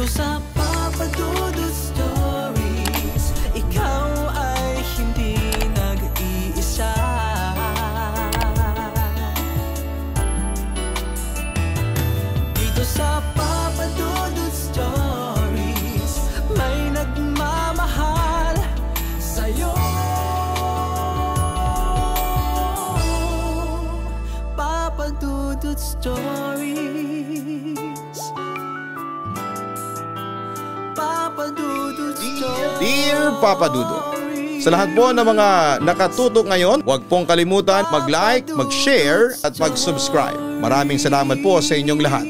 Dito sa Papa Dudut Stories, ikaw ay hindi nag-iisa. Dito sa Papa Dudut Stories, may nagmamahal sa'yo. Papa Dudut Stories, Papa Dudut Stories. Dear Papa Dudut, sa lahat po ng mga nakatutok ngayon, huwag pong kalimutan mag-like, mag-share at mag-subscribe. Maraming salamat po sa inyong lahat.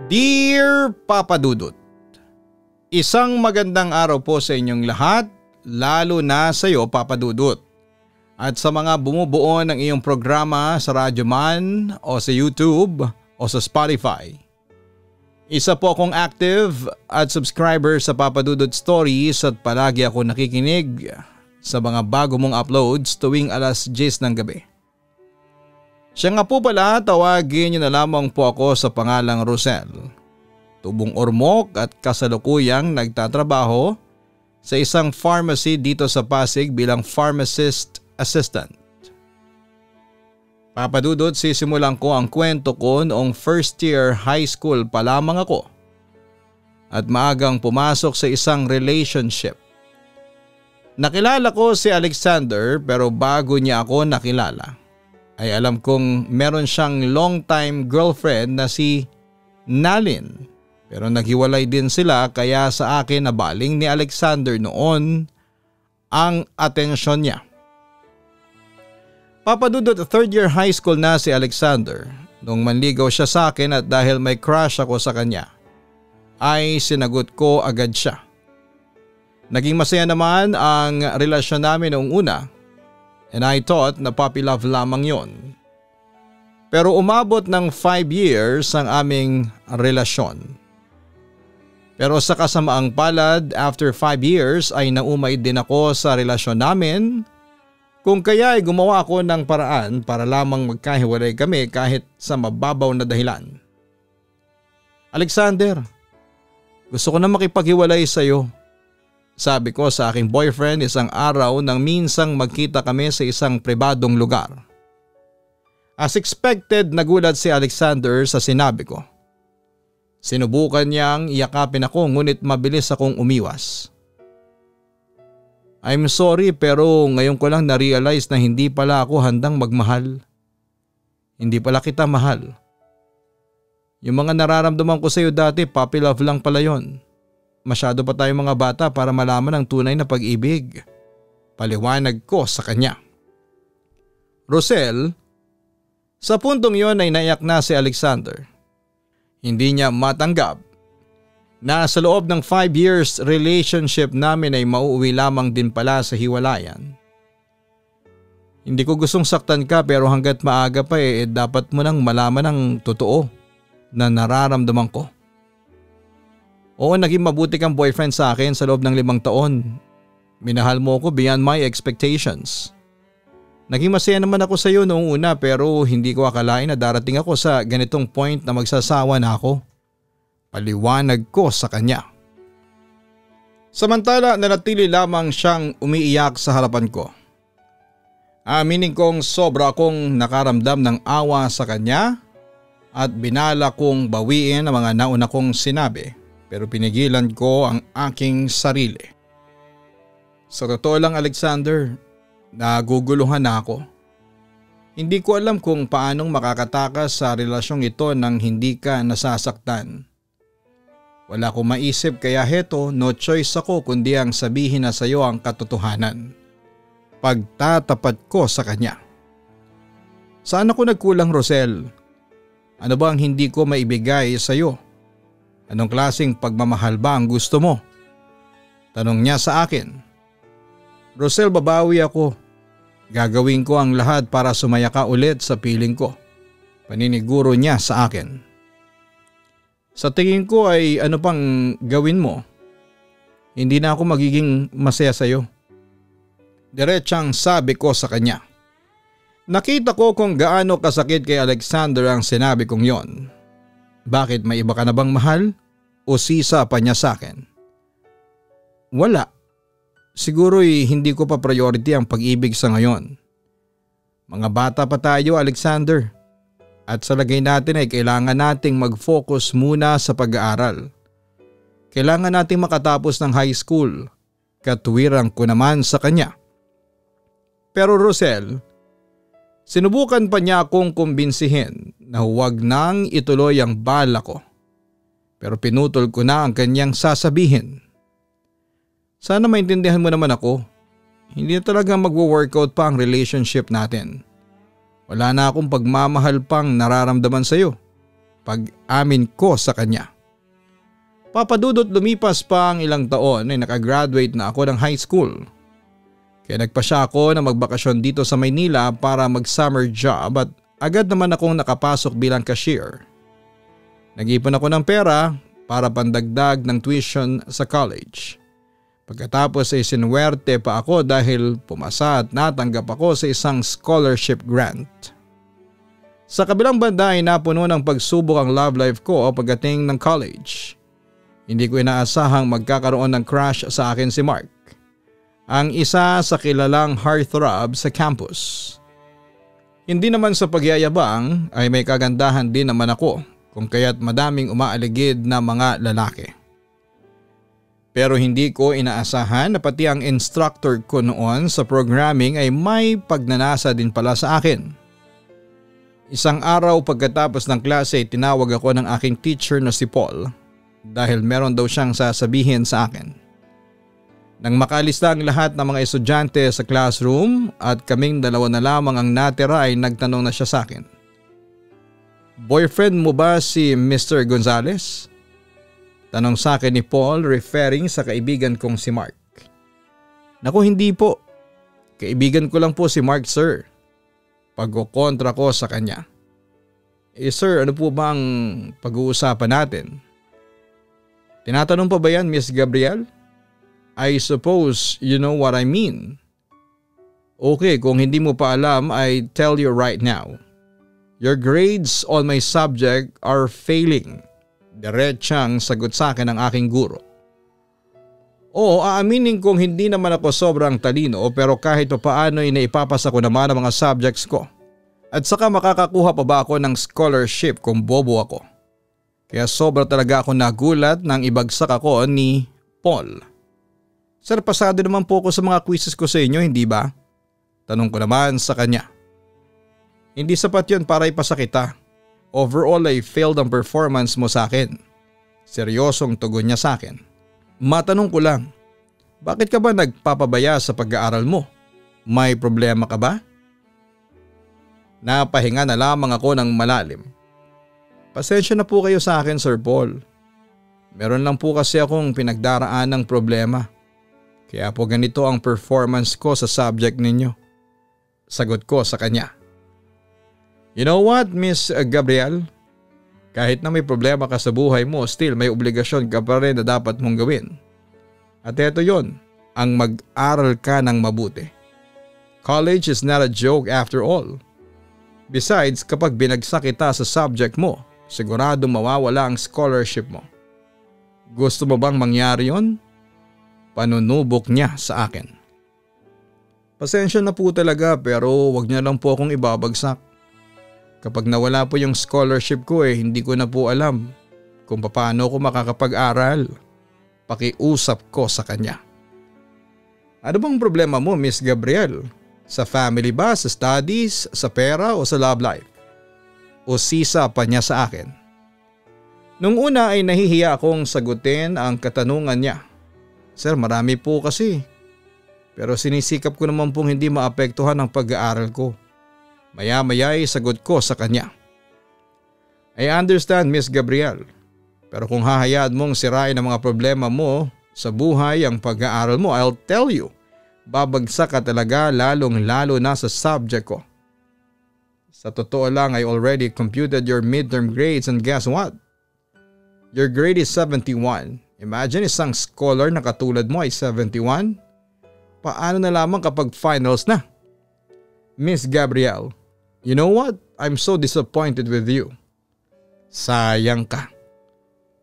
Dear Papa Dudut, isang magandang araw po sa inyong lahat, lalo na sa iyo Papa Dudut. At sa mga bumubuo ng iyong programa sa Radyo Man o sa YouTube o sa Spotify. Isa po akong active at subscriber sa Papa Dudut Stories at palagi ako nakikinig sa mga bago mong uploads tuwing alas 10 ng gabi. Siya nga po pala, tawagin niyo na lamang po ako sa pangalang Rosel. Tubong ormok at kasalukuyang nagtatrabaho sa isang pharmacy dito sa Pasig bilang pharmacist assistant. Papa Dudut, sisimulan ko ang kwento ko noong first year high school pa lamang ako at maagang pumasok sa isang relationship. Nakilala ko si Alexander pero bago niya ako nakilala ay alam kong meron siyang long time girlfriend na si Nalin. Pero naghiwalay din sila kaya sa akin nabaling ni Alexander noon ang atensyon niya. Papa Dudut, third year high school na si Alexander nung manligaw siya sa akin at dahil may crush ako sa kanya ay sinagot ko agad siya. Naging masaya naman ang relasyon namin noong una. And I thought na puppy love lamang yon. Pero umabot ng 5 years ang aming relasyon. Pero sa kasamaang palad, after 5 years ay naumay din ako sa relasyon namin. Kung kaya ay gumawa ako ng paraan para lamang magkahiwalay kami kahit sa mababaw na dahilan. Alexander, gusto ko na makipaghiwalay sa iyo. Sabi ko sa aking boyfriend isang araw nang minsang magkita kami sa isang pribadong lugar. As expected, nagulat si Alexander sa sinabi ko. Sinubukan niyang iyakapin ako ngunit mabilis akong umiwas. I'm sorry pero ngayon ko lang na-realize na hindi pala ako handang magmahal. Hindi pala kita mahal. Yung mga nararamdaman ko sa iyo dati, puppy love lang pala yon. Masyado pa tayong mga bata para malaman ang tunay na pag-ibig. Paliwanag ko sa kanya. Rosel, sa puntong yon ay naiyak na si Alexander. Hindi niya matanggap na sa loob ng 5 years relationship namin ay mauuwi lamang din pala sa hiwalayan. Hindi ko gustong saktan ka pero hanggat maaga pa dapat mo nang malaman ang totoo na nararamdaman ko. Oo, naging mabuti kang boyfriend sa akin sa loob ng 5 taon. Minahal mo ko beyond my expectations. Naging masaya naman ako sa iyo noong una pero hindi ko akalain na darating ako sa ganitong point na magsasawa na ako. Paliwanag ko sa kanya. Samantala nanatili lamang siyang umiiyak sa harapan ko. Aminin kong sobra akong nakaramdam ng awa sa kanya at binala kong bawiin ang mga nauna kong sinabi. Pero pinigilan ko ang aking sarili. Sa totoo lang Alexander, naguguluhan na ako. Hindi ko alam kung paanong makakatakas sa relasyong ito nang hindi ka nasasaktan. Wala akong maisip kaya heto, no choice ako kundi ang sabihin na sa iyo ang katotohanan. Pagtatapat ko sa kanya. Saan ako nagkulang, Rosel? Ano ba ang hindi ko maibigay sa iyo? Anong klaseng pagmamahal ba ang gusto mo? Tanong niya sa akin. Rosel, babawi ako. Gagawin ko ang lahat para sumaya ka ulit sa piling ko. Paniniguro niya sa akin. Sa tingin ko ay ano pang gawin mo, hindi na ako magiging masaya sa'yo. Diretsang sabi ko sa kanya. Nakita ko kung gaano kasakit kay Alexander ang sinabi kong yon. Bakit, may iba ka na bang mahal? O sisa pa niya sa akin? Wala. Siguro'y hindi ko pa priority ang pag-ibig sa ngayon. Mga bata pa tayo, Alexander. At sa lagay natin ay kailangan nating mag-focus muna sa pag-aaral. Kailangan nating makatapos ng high school. Katwiran ko naman sa kanya. Pero Rosel, sinubukan pa niya akong kumbinsihin na huwag nang ituloy ang bala ko. Pero pinutol ko na ang kanyang sasabihin. Sana maintindihan mo naman ako. Hindi na talaga magwo-workout pa ang relationship natin. Wala na akong pagmamahal pang nararamdaman sa iyo. Pag-amin ko sa kanya. Papadudot lumipas pa ang ilang taon ay nakagraduate na ako ng high school. Kaya nagpasya ako na magbakasyon dito sa Maynila para mag-summer job at agad naman akong nakapasok bilang cashier. Nag-ipon ako ng pera para pandagdag ng tuition sa college. Pagkatapos ay sinuwerte pa ako dahil pumasa at natanggap ako sa isang scholarship grant. Sa kabilang banda ay napuno ng pagsubok ang love life ko pagdating ng college. Hindi ko inaasahang magkakaroon ng crush sa akin si Mark, ang isa sa kilalang heartthrob sa campus. Hindi naman sa pagyayabang ay may kagandahan din naman ako kung kaya't madaming umaaligid na mga lalaki. Pero hindi ko inaasahan na pati ang instructor ko noon sa programming ay may pagnanasa din pala sa akin. Isang araw pagkatapos ng klase ay tinawag ako ng aking teacher na si Paul dahil meron daw siyang sasabihin sa akin. Nang makalista ang lahat ng mga estudyante sa classroom at kaming dalawa na lamang ang natira ay nagtanong na siya sa akin. Boyfriend mo ba si Mr. Gonzales? Tanong sa akin ni Paul referring sa kaibigan kong si Mark. Naku, hindi po. Kaibigan ko lang po si Mark, sir. Pagkukontra ko sa kanya. Sir, ano po ba ang pag-uusapan natin? Tinatanong pa ba yan, Miss Gabriel? I suppose you know what I mean. Okay, kung hindi mo pa alam, I tell you right now. Your grades on my subject are failing. Diretsang sagot sa akin ng aking guro. Oo, aaminin kong hindi naman ako sobrang talino pero kahit pa paano ay naipapasa ko naman ang mga subjects ko. At saka makakakuha pa ba ako ng scholarship kung bobo ako. Kaya sobra talaga ako nagulat nang ibagsak ako ni Paul. Sir, pasado naman po ako sa mga quizzes ko sa inyo, hindi ba? Tanong ko naman sa kanya. Hindi sapat yun para ipasa kita. Overall ay failed ang performance mo sa akin. Seryosong tugon niya sa akin. Matanong ko lang, bakit ka ba nagpapabaya sa pag-aaral mo? May problema ka ba? Napahinga na lamang ako ng malalim. Pasensya na po kayo sa akin, Sir Paul. Meron lang po kasi akong pinagdaraan ng problema. Kaya po ganito ang performance ko sa subject ninyo. Sagot ko sa kanya. You know what, Miss Gabriel? Kahit na may problema ka sa buhay mo, still may obligasyon ka pa rin na dapat mong gawin. At eto yon, ang mag-aral ka ng mabuti. College is not a joke after all. Besides, kapag binagsak kita sa subject mo, sigurado mawawala ang scholarship mo. Gusto mo bang mangyari yon? Panunubok niya sa akin. Pasensya na po talaga pero wag niya lang po akong ibabagsak. Kapag nawala po yung scholarship ko hindi ko na po alam kung paano ako makakapag-aral. Pakiusap ko sa kanya. Ano bang problema mo, Miss Gabriel? Sa family ba, sa studies, sa pera o sa love life? O sisa pa niya sa akin? Nung una ay nahihiya akong sagutin ang katanungan niya. Sir, marami po kasi. Pero sinisikap ko naman pong hindi maapektuhan ang pag-aaral ko. Maya-maya ay sagot ko sa kanya. I understand, Miss Gabriel. Pero kung hahayaan mong sirain ang mga problema mo sa buhay ang pag-aaral mo, I'll tell you, babagsak ka talaga lalong-lalo na sa subject ko. Sa totoo lang, I already computed your midterm grades and guess what? Your grade is 71. Imagine isang scholar na katulad mo ay 71. Paano na lamang kapag finals na? Miss Gabrielle, you know what? I'm so disappointed with you. Sayang ka.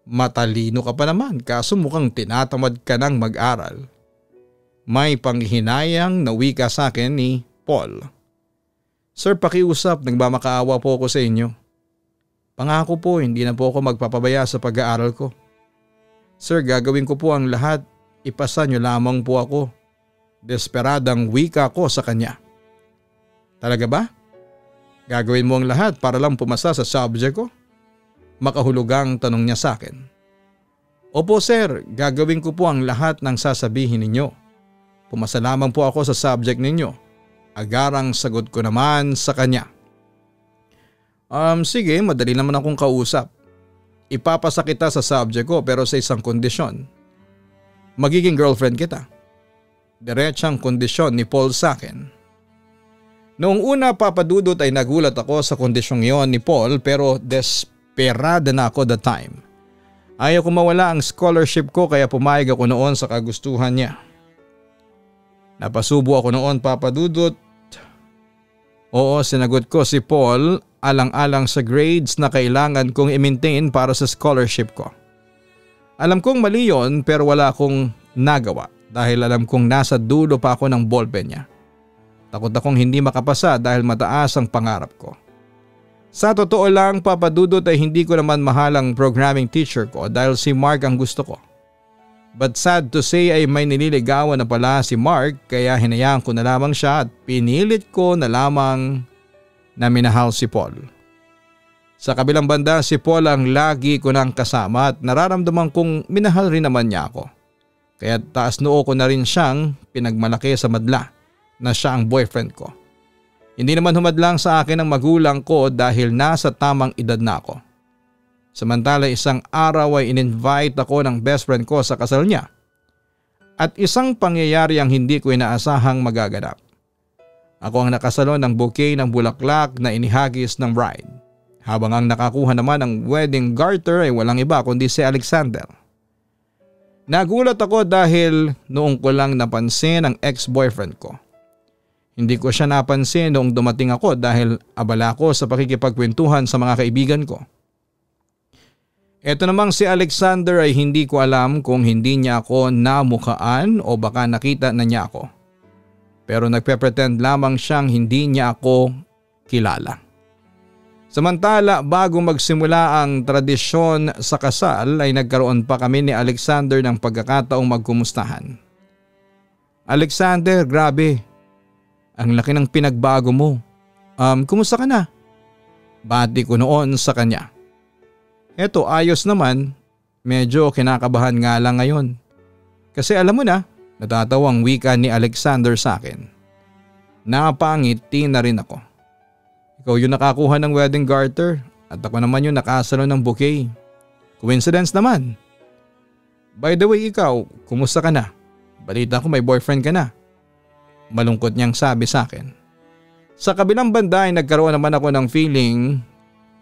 Matalino ka pa naman kaso mukhang tinatamad ka ng mag-aral. May panghihinayang na wika sa akin ni Paul. Sir, pakiusap, nagmamakaawa po ako sa inyo. Pangako po, hindi na po ako magpapabaya sa pag-aaral ko. Sir, gagawin ko po ang lahat, ipasa niyo lamang po ako. Desperadang wika ko sa kanya. Talaga ba? Gagawin mo ang lahat para lang pumasa sa subject ko? Makahulugang tanong niya sa akin. Opo sir, gagawin ko po ang lahat ng sasabihin ninyo. Pumasa lamang po ako sa subject ninyo. Agarang sagot ko naman sa kanya. Sige, madali naman akong kausap. Ipapasa kita sa subject ko pero sa isang kondisyon. Magiging girlfriend kita. Diretsang kondisyon ni Paul sa akin. Noong una papadudot ay nagulat ako sa kondisyong yon ni Paul pero desperada na ako that time. Ayaw ko mawala ang scholarship ko kaya pumayag ako noon sa kagustuhan niya. Napasubo ako noon papadudot. Oo, sinagot ko si Paul alang-alang sa grades na kailangan kong i-maintain para sa scholarship ko. Alam kong mali yon pero wala akong nagawa dahil alam kong nasa dulo pa ako ng ballpen niya. Takot akong hindi makapasa dahil mataas ang pangarap ko. Sa totoo lang papadudot ay hindi ko naman mahal ang programming teacher ko dahil si Mark ang gusto ko. But sad to say ay may nililigawan na pala si Mark kaya hinayaan ko na lamang siya at pinilit ko na lamang na minahal si Paul. Sa kabilang banda si Paul ang lagi ko nang kasama at nararamdaman kong minahal rin naman niya ako. Kaya taas noo ko na rin siyang pinagmalaki sa madla na siya ang boyfriend ko. Hindi naman humadlang sa akin ang magulang ko dahil nasa tamang edad na ako. Samantala isang araw ay in-invite ako ng best friend ko sa kasal niya. At isang pangyayari ang hindi ko inaasahang magaganap. Ako ang nakasalo ng bouquet ng bulaklak na inihagis ng bride. Habang ang nakakuha naman ng wedding garter ay walang iba kundi si Alexander. Nagulat ako dahil noong ko lang napansin ang ex-boyfriend ko. Hindi ko siya napansin noong dumating ako dahil abala ko sa pakikipagkwentuhan sa mga kaibigan ko. Ito namang si Alexander ay hindi ko alam kung hindi niya ako namukhaan o baka nakita na niya ako. Pero nagpe-pretend lamang siyang hindi niya ako kilala. Samantala bago magsimula ang tradisyon sa kasal ay nagkaroon pa kami ni Alexander ng pagkakataong magkumustahan. Alexander, grabe. Ang laki ng pinagbago mo. Kumusta ka na? Bati ko noon sa kanya. Eto ayos naman, medyo kinakabahan nga lang ngayon. Kasi alam mo na, natatawang wika ni Alexander sa akin. Napangiti na rin ako. Ikaw yung nakakuha ng wedding garter at ako naman yung nakasalo ng bouquet. Coincidence naman. By the way ikaw, kumusta ka na? Balita ko may boyfriend ka na. Malungkot niyang sabi sa akin. Sa kabilang banda ay nagkaroon naman ako ng feeling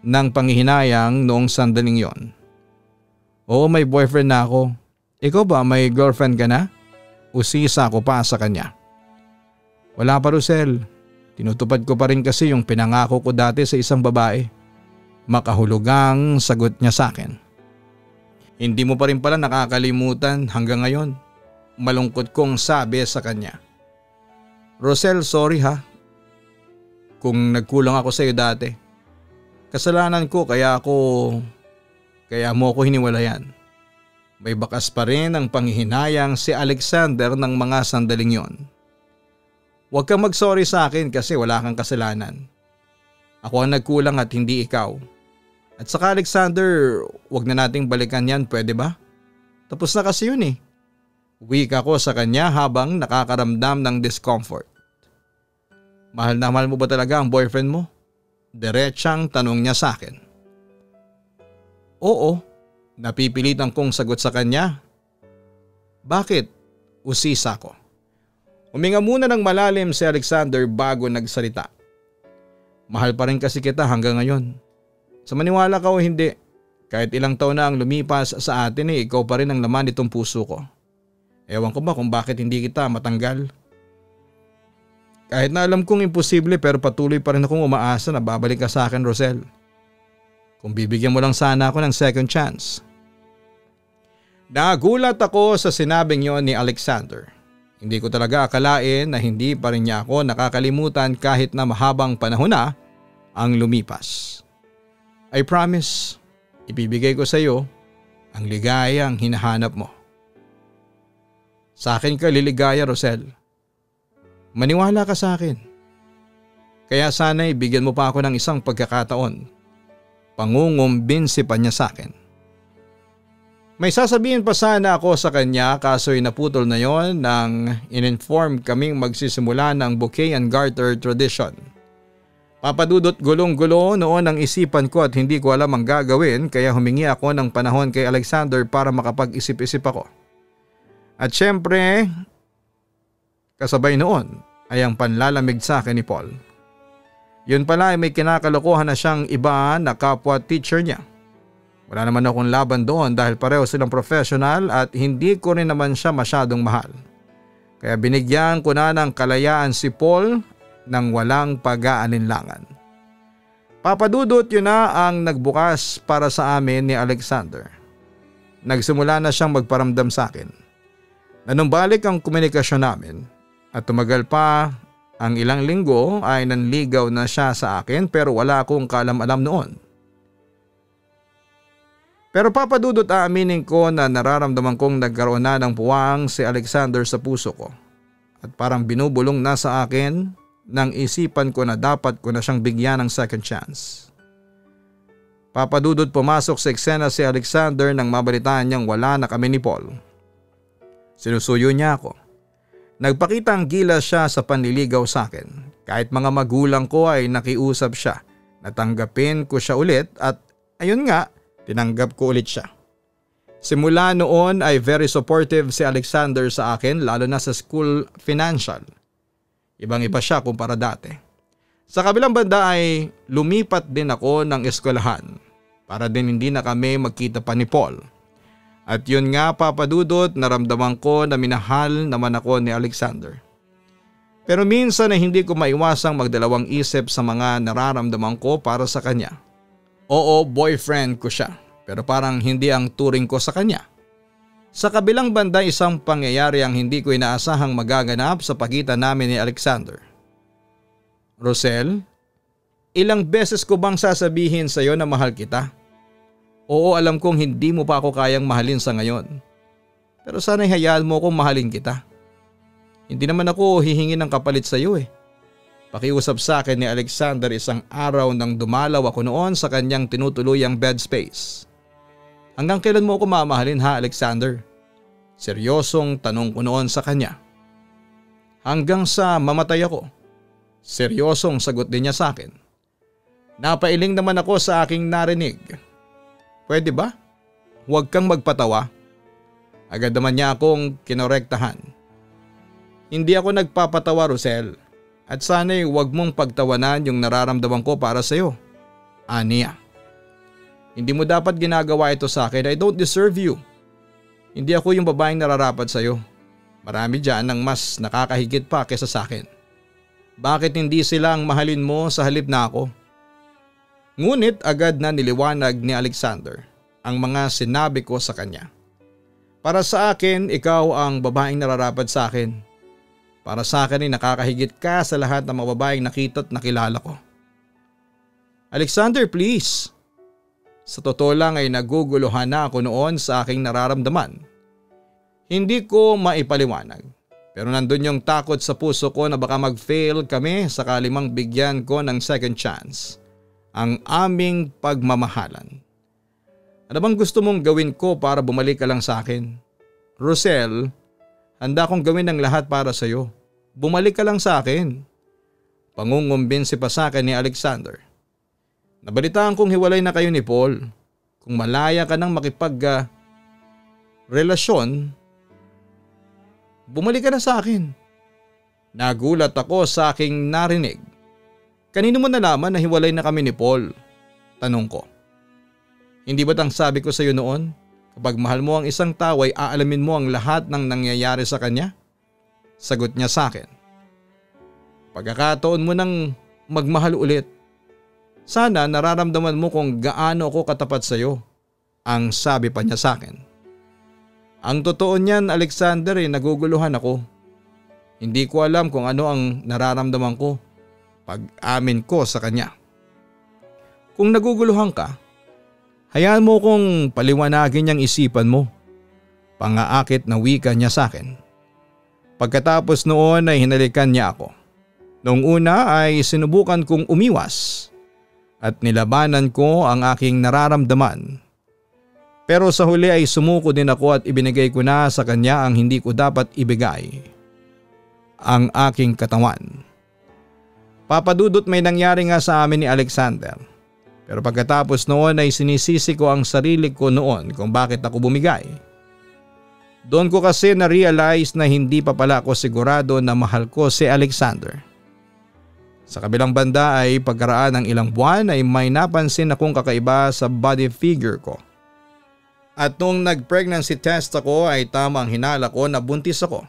ng panghihinayang noong sandaling yon. Oo, may boyfriend na ako. Ikaw ba may girlfriend ka na? Usisa ko pa sa kanya. Wala pa Rosel. Tinutupad ko pa rin kasi yung pinangako ko dati sa isang babae. Makahulugang sagot niya sa akin. Hindi mo pa rin pala nakakalimutan hanggang ngayon. Malungkot kong sabi sa kanya. Rosel, sorry ha. Kung nagkulang ako sa iyo dati. Kasalanan ko kaya mo ako hiniwalayan. May bakas pa rin ang panghihinayang si Alexander ng mga sandaling yon. Huwag kang mag-sorry sa akin kasi wala kang kasalanan. Ako ang nagkulang at hindi ikaw. At saka Alexander, huwag na nating balikan yan, pwede ba? Tapos na kasi yun eh. Wika ko sa kanya habang nakakaramdam ng discomfort. Mahal na mahal mo ba talaga ang boyfriend mo? Diretsang tanong niya sa akin. Oo, napipilitan kong sagot sa kanya. Bakit? Usisa ko. Huminga muna ng malalim si Alexander bago nagsalita. Mahal pa rin kasi kita hanggang ngayon. Sa maniwala ka o hindi, Kahit ilang taon na ang lumipas sa atin ikaw pa rin ang laman nitong puso ko. Ewan ko ba kung bakit hindi kita matanggal. Kahit na alam kong imposible pero patuloy pa rin akong umaasa na babalik ka sa akin, Rosel. Kung bibigyan mo lang sana ako ng second chance. Nagulat ako sa sinabing yon ni Alexander. Hindi ko talaga akalain na hindi pa rin niya ako nakakalimutan kahit na mahabang panahon na ang lumipas. I promise, ibibigay ko sa iyo ang ligayang hinahanap mo. Sa akin ka liligaya, Rosel. Maniwala ka sa akin. Kaya sana ibigyan mo pa ako ng isang pagkakataon. Pangungumbinsi pa niya sa akin. May sasabihin pa sana ako sa kanya kaso'y naputol na yon nang in-inform kaming magsisimula ng bouquet and garter tradition. Papadudot gulong-gulo noon ang isipan ko at hindi ko alam ang gagawin kaya humingi ako ng panahon kay Alexander para makapag-isip-isip ako. At syempre, kasabay noon ay ang panlalamig sa akin ni Paul. Yun pala ay may kinakalokohan na siyang iba na kapwa teacher niya. Wala naman akong laban doon dahil pareho silang professional at hindi ko rin naman siya masyadong mahal. Kaya binigyan ko na ng kalayaan si Paul nang walang pag-aalinlangan. Papadudot yun na ang nagbukas para sa amin ni Alexander. Nagsimula na siyang magparamdam sa akin. Nanumbalik ang komunikasyon namin at tumagal pa ang ilang linggo ay nanligaw na siya sa akin pero wala akong kaalam-alam noon. Pero papadudot aaminin ko na nararamdaman kong nagkaroon na ng puwang si Alexander sa puso ko at parang binubulong na sa akin nang isipan ko na dapat ko na siyang bigyan ng second chance. Papadudot pumasok sa eksena si Alexander nang mabalitaan niyang wala na kami ni Paul. Sinusuyo niya ako. Nagpakita ang gilas siya sa panliligaw sa akin. Kahit mga magulang ko ay nakiusap siya. Natanggapin ko siya ulit at ayun nga, tinanggap ko ulit siya. Simula noon ay very supportive si Alexander sa akin lalo na sa school financial. Ibang-iba siya kumpara dati. Sa kabilang banda ay lumipat din ako ng eskwelahan para din hindi na kami magkita pa ni Paul. At yun nga papadudot naramdaman ko na minahal naman ako ni Alexander. Pero minsan ay hindi ko maiwasang magdalawang isip sa mga nararamdaman ko para sa kanya. Oo, boyfriend ko siya pero parang hindi ang turing ko sa kanya. Sa kabilang banda isang pangyayari ang hindi ko inaasahang magaganap sa pagitan namin ni Alexander. Rosel, ilang beses ko bang sasabihin sa iyo na mahal kita? Oo, alam kong hindi mo pa ako kayang mahalin sa ngayon. Pero sana'y hayaan mo akong mahalin kita. Hindi naman ako hihingi ng kapalit sa iyo eh. Pakiusap sa akin ni Alexander isang araw nang dumalaw ako noon sa kanyang tinutuluyang bed space. Hanggang kailan mo ako mamahalin ha, Alexander? Seryosong tanong ko noon sa kanya. Hanggang sa mamatay ako. Seryosong sagot din niya sa akin. Napailing naman ako sa aking narinig. Pwede ba? Huwag kang magpatawa. Agad naman niya akong kinorektahan. Hindi ako nagpapatawa, Rosel. At sana'y huwag mong pagtawanan yung nararamdaman ko para sa iyo. Aniya. Hindi mo dapat ginagawa ito sa akin. I don't deserve you. Hindi ako yung babaeng nararapat sa iyo. Marami dyan ang mas nakakahigit pa kesa sa akin. Bakit hindi sila ang mahalin mo sa halip na ako? Ngunit agad na niliwanag ni Alexander ang mga sinabi ko sa kanya. Para sa akin, ikaw ang babaeng nararapat sa akin. Para sa akin ay nakakahigit ka sa lahat ng mga babaeng nakita at nakilala ko. Alexander, please. Sa totoo lang ay naguguluhan na ako noon sa aking nararamdaman. Hindi ko maipaliwanag. Pero nandun yung takot sa puso ko na baka mag-fail kami sakali mang bigyan ko ng second chance ang aming pagmamahalan. Ano bang gusto mong gawin ko para bumalik ka lang sa akin? Rosel, handa kong gawin ang lahat para sa iyo. Bumalik ka lang sa akin. Pangungumbinsi pa sa akin ni Alexander. Nabalitaan kong hiwalay na kayo ni Paul. Kung malaya ka nang relasyon, bumalik ka na sa akin. Nagulat ako sa aking narinig. Kanino mo nalaman na hiwalay na kami ni Paul? Tanong ko. Hindi ba't ang sabi ko sa iyo noon, kapag mahal mo ang isang tao ay aalamin mo ang lahat ng nangyayari sa kanya? Sagot niya sa akin. Pagkakataon mo nang magmahal ulit. Sana nararamdaman mo kung gaano ako katapat sa iyo, ang sabi pa niya sa akin. Ang totoo niyan, Alexander, naguguluhan ako. Hindi ko alam kung ano ang nararamdaman ko pag amin ko sa kanya. Kung naguguluhan ka, hayaan mo kong paliwanagin niyang isipan mo. Pangaakit na wika niya sa akin. Pagkatapos noon ay hinalikan niya ako. Noong una ay sinubukan kong umiwas at nilabanan ko ang aking nararamdaman. Pero sa huli ay sumuko din ako at ibinigay ko na sa kanya ang hindi ko dapat ibigay, ang aking katawan. Papadudot, may nangyari nga sa amin ni Alexander. Pero pagkatapos noon ay sinisisi ko ang sarili ko noon kung bakit ako bumigay. Doon ko kasi na-realize na hindi pa pala ako sigurado na mahal ko si Alexander. Sa kabilang banda ay pagkaraan ng ilang buwan ay may napansin akong kakaiba sa body figure ko. At nung nag-pregnancy test ako ay tama ang hinala ko na buntis ako.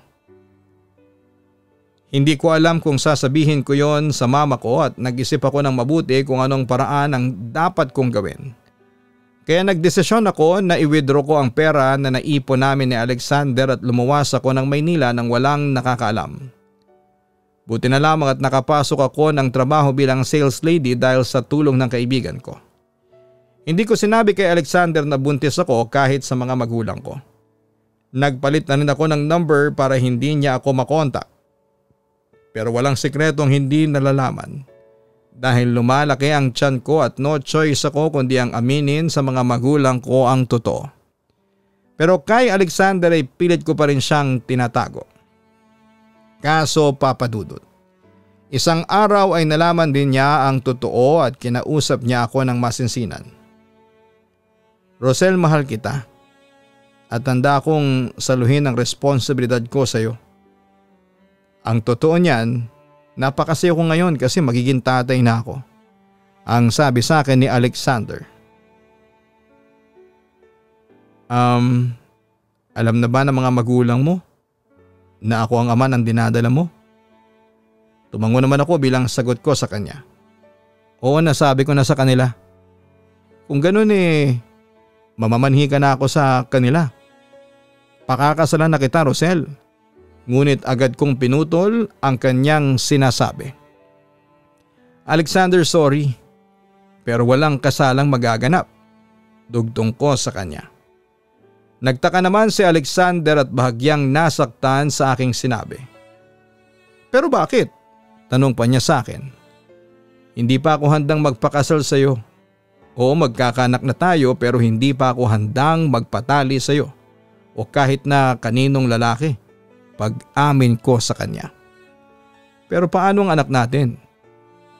Hindi ko alam kung sasabihin ko yon sa mama ko at nag-isip ako ng mabuti kung anong paraan ang dapat kong gawin. Kaya nagdesisyon ako na i-withdraw ko ang pera na naipon namin ni Alexander at lumuwas ako ng Maynila nang walang nakakaalam. Buti na lamang at nakapasok ako ng trabaho bilang sales lady dahil sa tulong ng kaibigan ko. Hindi ko sinabi kay Alexander na buntis ako kahit sa mga magulang ko. Nagpalit na rin ako ng number para hindi niya ako makontak. Pero walang sikretong hindi nalalaman. Dahil lumalaki ang tiyan ko at no choice ako kundi ang aminin sa mga magulang ko ang totoo. Pero kay Alexander ay pilit ko pa rin siyang tinatago. Kaso papadudot. Isang araw ay nalaman din niya ang totoo at kinausap niya ako ng masinsinan. Rosel, mahal kita at handa akong saluhin ang responsibilidad ko sa iyo. Ang totoo niyan, napakasaya ko ngayon kasi magiging tatay na ako, ang sabi sa akin ni Alexander. Alam na ba ng mga magulang mo na ako ang ama ng dinadala mo? Tumango naman ako bilang sagot ko sa kanya. Oo, nasabi ko na sa kanila. Kung ganun mamamanhi ka na ako sa kanila. Pakakasalan na kita, Rosel. Ngunit agad kong pinutol ang kanyang sinasabi. Alexander, sorry. Pero walang kasalang magaganap. Dugtong ko sa kanya. Nagtaka naman si Alexander at bahagyang nasaktan sa aking sinabi. Pero bakit? Tanong pa niya sa akin. Hindi pa ako handang magpakasal sa iyo. Oo, magkakanak na tayo pero hindi pa ako handang magpatali sa iyo o kahit na kaninong lalaki pag amin ko sa kanya. Pero paano ang anak natin?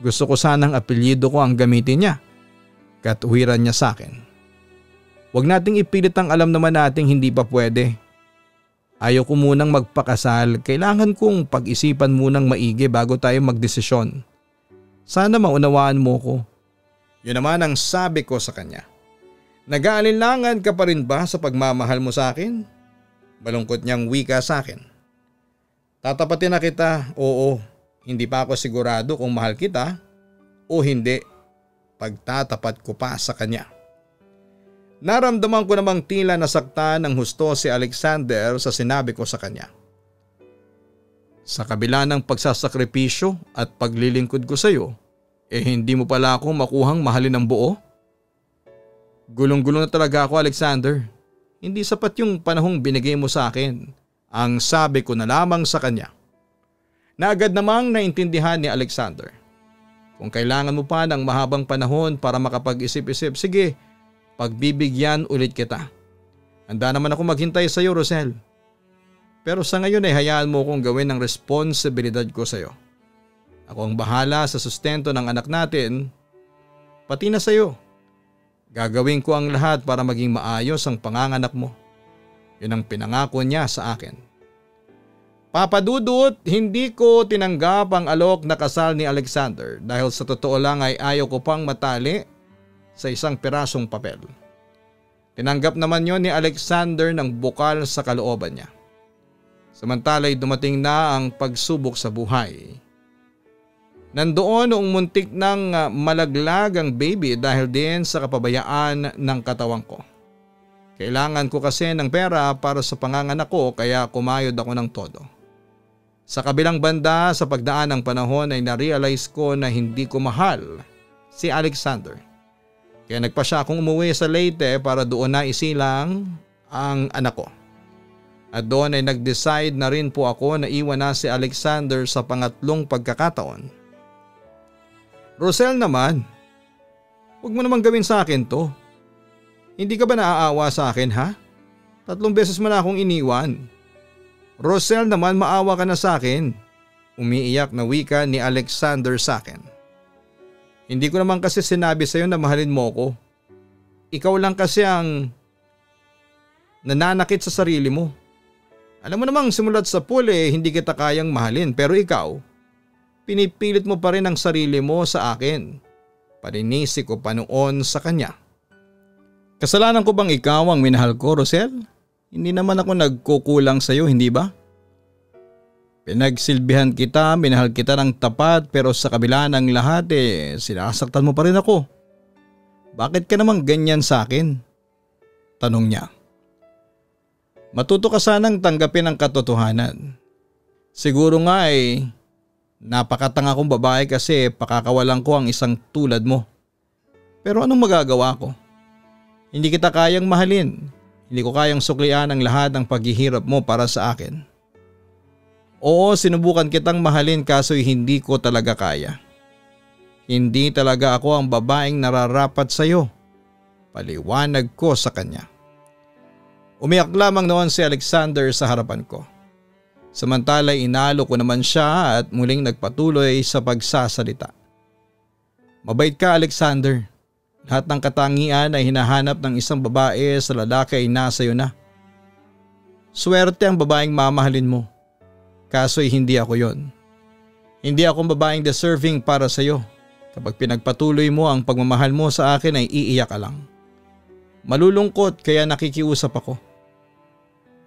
Gusto ko sanang apelyido ko ang gamitin niya. Katuwiran niya sa akin. Huwag nating ipilit ang alam naman nating hindi pa pwede. Ayaw ko munang magpakasal, kailangan kong pag-isipan munang maigi bago tayo magdesisyon. Sana maunawaan mo ko. Yun naman ang sabi ko sa kanya. Nag-aalinlangan ka pa rin ba sa pagmamahal mo sa akin? Malungkot niyang wika sa akin. Tatapatin na kita, oo. Hindi pa ako sigurado kung mahal kita o hindi. Pagtatapat ko pa sa kanya. Naramdaman ko namang tila nasaktan ng husto si Alexander sa sinabi ko sa kanya. Sa kabila ng pagsasakripisyo at paglilingkod ko sa iyo, hindi mo pala ako makuhang mahalin ng buo? Gulong-gulong na talaga ako, Alexander. Hindi sapat yung panahong binigay mo sa akin, ang sabi ko na lamang sa kanya. Na agad namang naintindihan ni Alexander. Kung kailangan mo pa ng mahabang panahon para makapag-isip-isip, sige, pagbibigyan ulit kita. Handa naman ako maghintay sa iyo, Rosel. Pero sa ngayon ay hayaan mo kong gawin ang responsibilidad ko sa iyo. Ako ang bahala sa sustento ng anak natin, pati na sa iyo. Gagawin ko ang lahat para maging maayos ang panganganak mo. Yun ang pinangako niya sa akin. Papadudot, hindi ko tinanggap ang alok na kasal ni Alexander dahil sa totoo lang ay ayaw ko pang matali sa isang pirasong papel. Tinanggap naman yon ni Alexander ng bukal sa kalooban niya. Samantala'y dumating na ang pagsubok sa buhay. Nandoon noong muntik ng malaglag ang baby dahil din sa kapabayaan ng katawan ko. Kailangan ko kasi ng pera para sa panganganak ko kaya kumayod ako ng todo. Sa kabilang banda sa pagdaan ng panahon ay na-realize ko na hindi ko mahal si Alexander. Kaya nagpa siya akong umuwi sa Leyte para doon na isilang ang anak ko. At doon ay nag-decide na rin po ako na iwan na si Alexander sa pangatlong pagkakataon. Rosel naman, huwag mo naman gawin sa akin to. Hindi ka ba naaawa sa akin ha? 3 beses mo na akong iniwan. Rosel naman, maawa ka na sa akin. Umiiyak na wika ni Alexander sa akin. Hindi ko naman kasi sinabi sa iyo na mahalin mo ko. Ikaw lang kasi ang nananakit sa sarili mo. Alam mo namang simulat sa pool hindi kita kayang mahalin pero ikaw, pinipilit mo pa rin ang sarili mo sa akin. Paninisi ko pa noon sa kanya. Kasalanan ko bang ikaw ang minahal ko, Rosel? Hindi naman ako nagkukulang sa iyo, hindi ba? Pinagsilbihan kita, minahal kita ng tapat pero sa kabila ng lahat sinasaktan mo pa rin ako. Bakit ka naman ganyan sa akin? Tanong niya. Matuto ka sanang tanggapin ang katotohanan. Siguro nga napakatanga kong babae kasi pakakawalan ko ang isang tulad mo. Pero anong magagawa ko? Hindi kita kayang mahalin. Hindi ko kayang suklian ang lahat ng paghihirap mo para sa akin. Oo, sinubukan kitang mahalin kaso'y hindi ko talaga kaya. Hindi talaga ako ang babaeng nararapat sa iyo. Paliwanag ko sa kanya. Umiyak lamang noon si Alexander sa harapan ko. Samantala inalo ko naman siya at muling nagpatuloy sa pagsasalita. Mabait ka, Alexander. Lahat ng katangian ay hinahanap ng isang babae sa lalaki ay nasa iyo na. Swerte ang babaeng mamahalin mo. Kaso'y hindi ako yon. Hindi ako babaeng deserving para sa iyo. Kapag pinagpatuloy mo ang pagmamahal mo sa akin ay iiyak ka lang. Malulungkot kaya nakikiusap ako.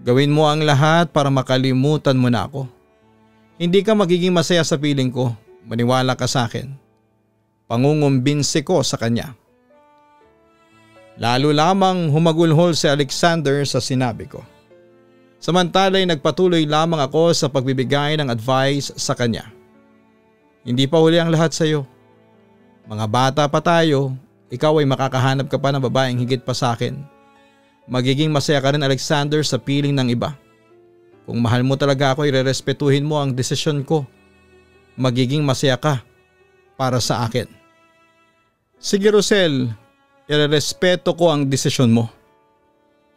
Gawin mo ang lahat para makalimutan mo na ako. Hindi ka magiging masaya sa piling ko. Maniwala ka sa akin. Pangungumbinsi ko sa kanya. Lalo lamang humagulhol si Alexander sa sinabi ko. Samantala'y nagpatuloy lamang ako sa pagbibigay ng advice sa kanya. Hindi pa huli ang lahat sa iyo. Mga bata pa tayo, ikaw ay makakahanap ka pa ng babaeng higit pa sa akin. Magiging masaya ka rin, Alexander, sa piling ng iba. Kung mahal mo talaga ako, irerespetuhin mo ang desisyon ko. Magiging masaya ka para sa akin. Sige, Rosel, irerespeto ko ang desisyon mo.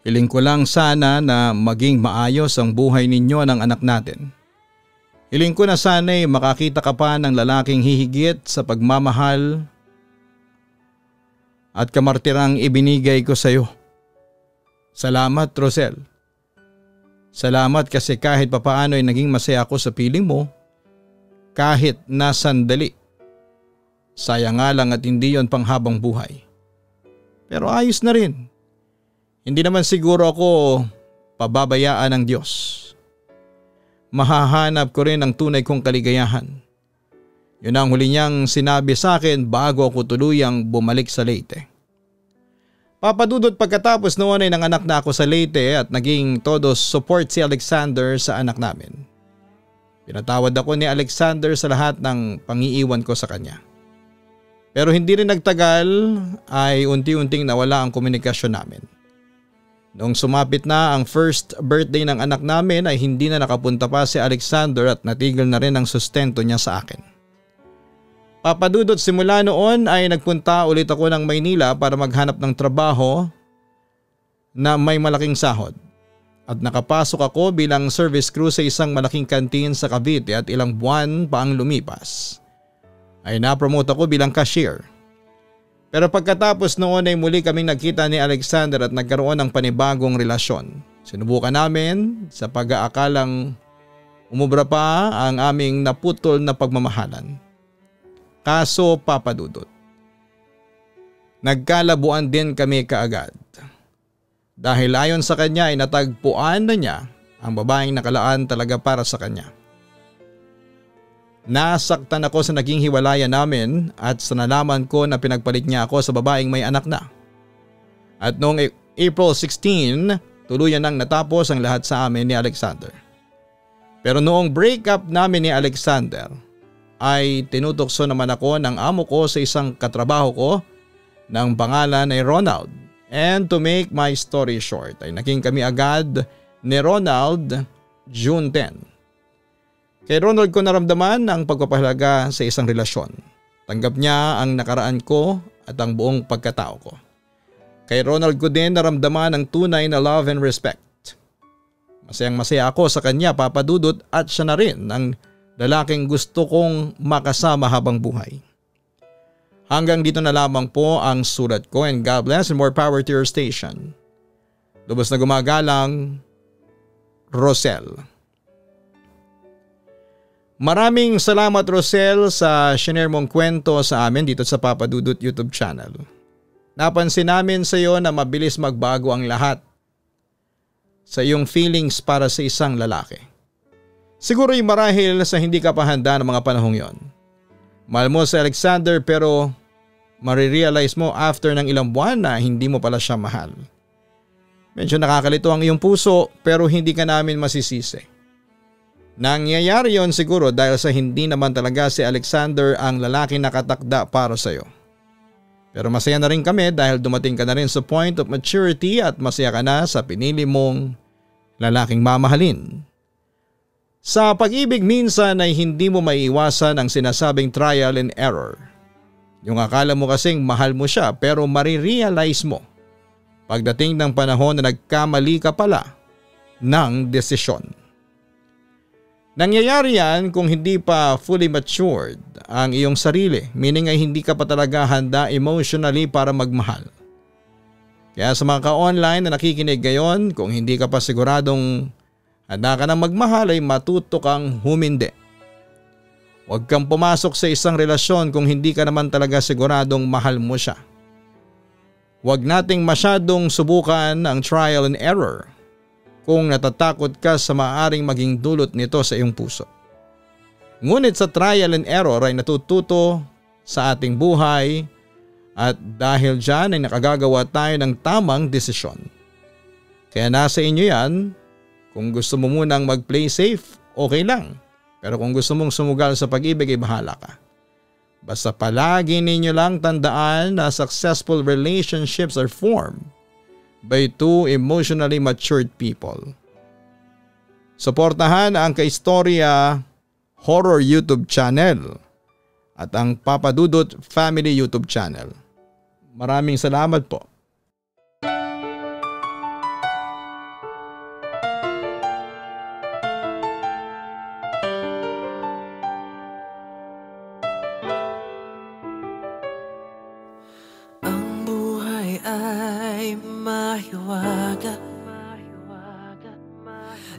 Hiling ko lang sana na maging maayos ang buhay ninyo ng anak natin. Hiling ko na sana'y makakita ka pa ng lalaking hihigit sa pagmamahal at kamartirang ibinigay ko sa iyo. Salamat, Rosel. Salamat kasi kahit papaano ay naging masaya ako sa piling mo kahit na sandali. Sayang nga lang at hindi yon panghabang buhay. Pero ayos na rin. Hindi naman siguro ako pababayaan ng Diyos. Mahahanap ko rin ang tunay kong kaligayahan. Yun ang huli niyang sinabi sa akin bago ako tuluyang bumalik sa Leyte. Papadudot pagkatapos noon ay nanganak na ako sa Leyte at naging todo support si Alexander sa anak namin. Pinatawad ako ni Alexander sa lahat ng pangiiwan ko sa kanya. Pero hindi rin nagtagal ay unti-unting nawala ang komunikasyon namin. Noong sumapit na ang first birthday ng anak namin ay hindi na nakapunta pa si Alexander at natigil na rin ang sustento niya sa akin. Papadudot simula noon ay nagpunta ulit ako ng Maynila para maghanap ng trabaho na may malaking sahod. At nakapasok ako bilang service crew sa isang malaking kantin sa Cavite at ilang buwan pa ang lumipas ay napromote ako bilang cashier. Pero pagkatapos noon ay muli kaming nagkita ni Alexander at nagkaroon ng panibagong relasyon. Sinubukan namin sa pag-aakalang umubra pa ang aming naputol na pagmamahalan. Kaso papadudot, nagkalabuan din kami kaagad. dahil ayon sa kanya ay natagpuan na niya ang babaeng nakalaan talaga para sa kanya. Nasaktan ako sa naging hiwalayan namin at sa nalaman ko na pinagpalit niya ako sa babaeng may anak na. At noong April 16, tuluyan nang natapos ang lahat sa amin ni Alexander. Pero noong breakup namin ni Alexander ay tinutokso naman ako ng amo ko sa isang katrabaho ko ng pangalan ay Ronald. And to make my story short ay naging kami agad ni Ronald June 10. Kay Ronald ko naramdaman ang pagpapahalaga sa isang relasyon. Tanggap niya ang nakaraan ko at ang buong pagkatao ko. Kay Ronald ko din naramdaman ang tunay na love and respect. Masayang masaya ako sa kanya, Papa Dudut, at siya na rin ang lalaking gusto kong makasama habang buhay. Hanggang dito na lamang po ang sulat ko, and God bless and more power to your station. Lubos na gumagalang, Rosel. Maraming salamat, Rosel, sa shinare mong kwento sa amin dito sa Papa Dudut YouTube channel. Napansin namin sa iyo na mabilis magbago ang lahat sa iyong feelings para sa isang lalaki. Siguro'y marahil sa hindi ka pa handa ng mga panahong yon. Mahal mo si Alexander pero marirealize mo after ng ilang buwan na hindi mo pala siya mahal. Medyo nakakalito ang iyong puso pero hindi ka namin masisisi. Nangyayari yon siguro dahil sa hindi naman talaga si Alexander ang lalaki nakatakda para sa iyo. Pero masaya na rin kami dahil dumating ka na rin sa point of maturity at masaya ka na sa pinili mong lalaking mamahalin. Sa pag-ibig minsan ay hindi mo maiiwasan ang sinasabing trial and error. Yung akala mo kasing mahal mo siya pero marirealize mo pagdating ng panahon na nagkamali ka pala ng desisyon. Nangyayari yan kung hindi pa fully matured ang iyong sarili, meaning ay hindi ka pa talaga handa emotionally para magmahal. Kaya sa mga ka-online na nakikinig ngayon, kung hindi ka pa siguradong handa ka ng magmahal ay matuto kang humindi. Huwag kang pumasok sa isang relasyon kung hindi ka naman talaga siguradong mahal mo siya. Huwag nating masyadong subukan ang trial and error kung natatakot ka sa maaaring maging dulot nito sa iyong puso. Ngunit sa trial and error ay natututo sa ating buhay at dahil dyan ay nakagagawa tayo ng tamang desisyon. Kaya nasa inyo yan, kung gusto mo munang mag-play safe, okay lang. Pero kung gusto mong sumugal sa pag-ibig ay bahala ka. Basta palagi ninyo lang tandaan na successful relationships are formed by two emotionally matured people. Suportahan ang Kaistorya Horror YouTube channel at ang Papa Dudut Family YouTube channel. Maraming salamat po.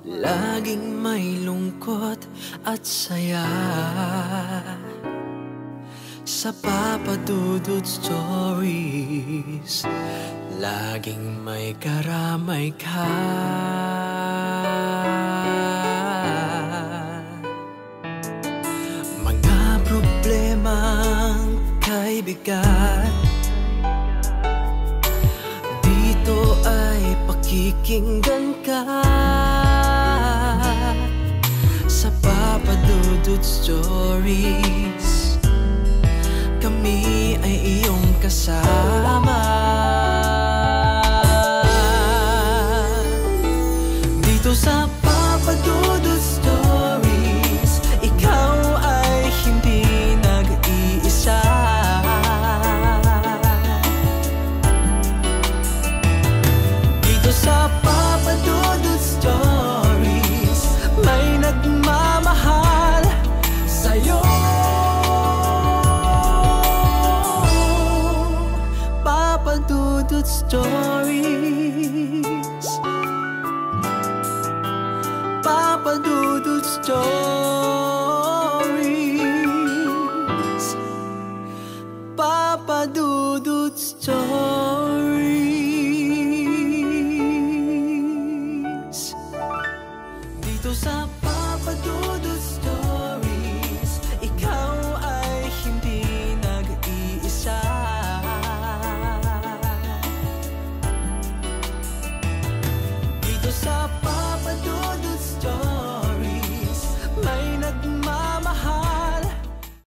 Laging may lungkot at saya sa Papa Dudut Stories. Laging may karamay ka. Mga problemang kay bigat, dito ay pakikinggan ka. Sa Papa Dudut Stories, kami ay iyong kasama. Dito sa Papa Dudut Stories, ikaw ay hindi nag-iisa. Dito sa Papa Dudut Stories, may nagmamahal sa'yo. Papa Dudut Stories, Papa Dudut Stories, Papa Dudut Stories.